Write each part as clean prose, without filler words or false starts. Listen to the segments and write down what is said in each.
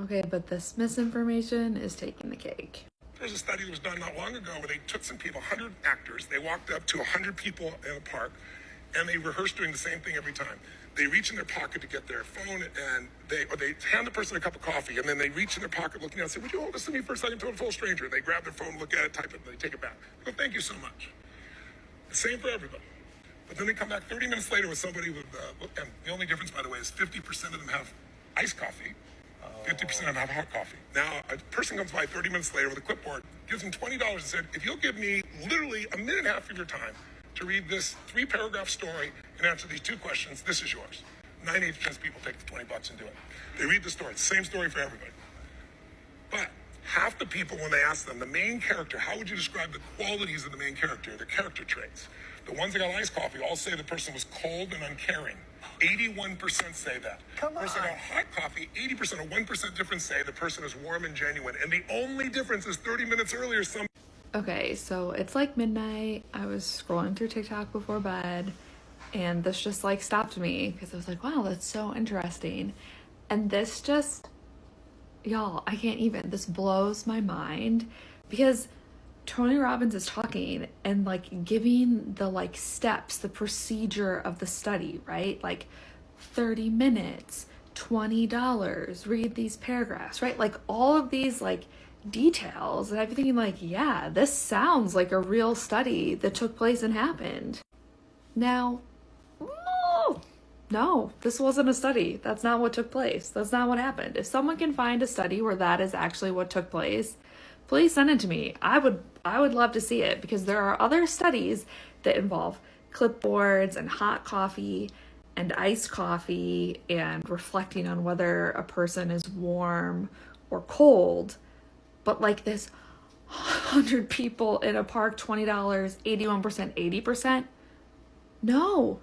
Okay, but this misinformation is taking the cake. There's a study that was done not long ago where they took some people, 100 actors, they walked up to 100 people in a park, and they rehearsed doing the same thing every time. They reach in their pocket to get their phone, and they hand the person a cup of coffee, and then they reach in their pocket looking down and say, would you hold this to me for a second, to a full stranger? And they grab their phone, look at it, type it, and they take it back. They go, thank you so much. The same for everybody. But then they come back 30 minutes later with somebody with, and the only difference, by the way, is 50% of them have iced coffee, 50% of them have hot coffee. Now, a person comes by 30 minutes later with a clipboard, gives them $20 and said, if you'll give me literally a minute and a half of your time to read this 3-paragraph story and answer these 2 questions, this is yours. 98% of people take the $20 and do it. They read the story, same story for everybody. But half the people, when they ask them, the main character, how would you describe the qualities of the main character, the character traits? The ones that got iced coffee all say the person was cold and uncaring. 81% say that. Come on. The person got hot coffee, 80% or 1% difference say the person is warm and genuine. And the only difference is 30 minutes earlier, some... Okay, so it's like midnight. I was scrolling through TikTok before bed, and this just like stopped me because I was like, wow, that's so interesting. And this just, y'all, I can't even. This blows my mind because Tony Robbins is talking and like giving the like steps, the procedure of the study, right? Like 30 minutes, $20, read these paragraphs, right? Like all of these like details. And I'm thinking like, yeah, this sounds like a real study that took place and happened. Now, no, this wasn't a study. That's not what took place. That's not what happened. If someone can find a study where that is actually what took place, please send it to me. I would love to see it because there are other studies that involve clipboards and hot coffee and iced coffee and reflecting on whether a person is warm or cold. But like this 100 people in a park, $20, 81%, 80%. No.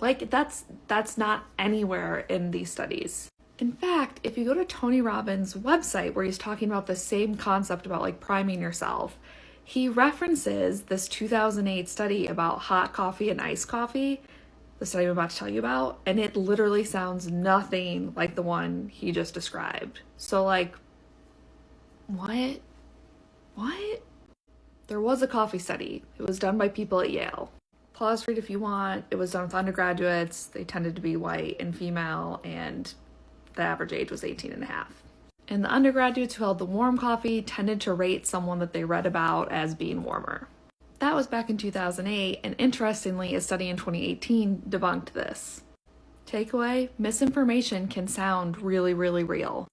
Like that's not anywhere in these studies. In fact, if you go to Tony Robbins' website where he's talking about the same concept about like priming yourself, he references this 2008 study about hot coffee and iced coffee, the study I'm about to tell you about, and it literally sounds nothing like the one he just described. So like, what? There was a coffee study. It was done by people at Yale. Pause read if you want. It was done with undergraduates. They tended to be white and female, and the average age was 18 and a half. And the undergraduates who held the warm coffee tended to rate someone that they read about as being warmer. That was back in 2008, and interestingly, a study in 2018 debunked this. Takeaway, misinformation can sound really, really real.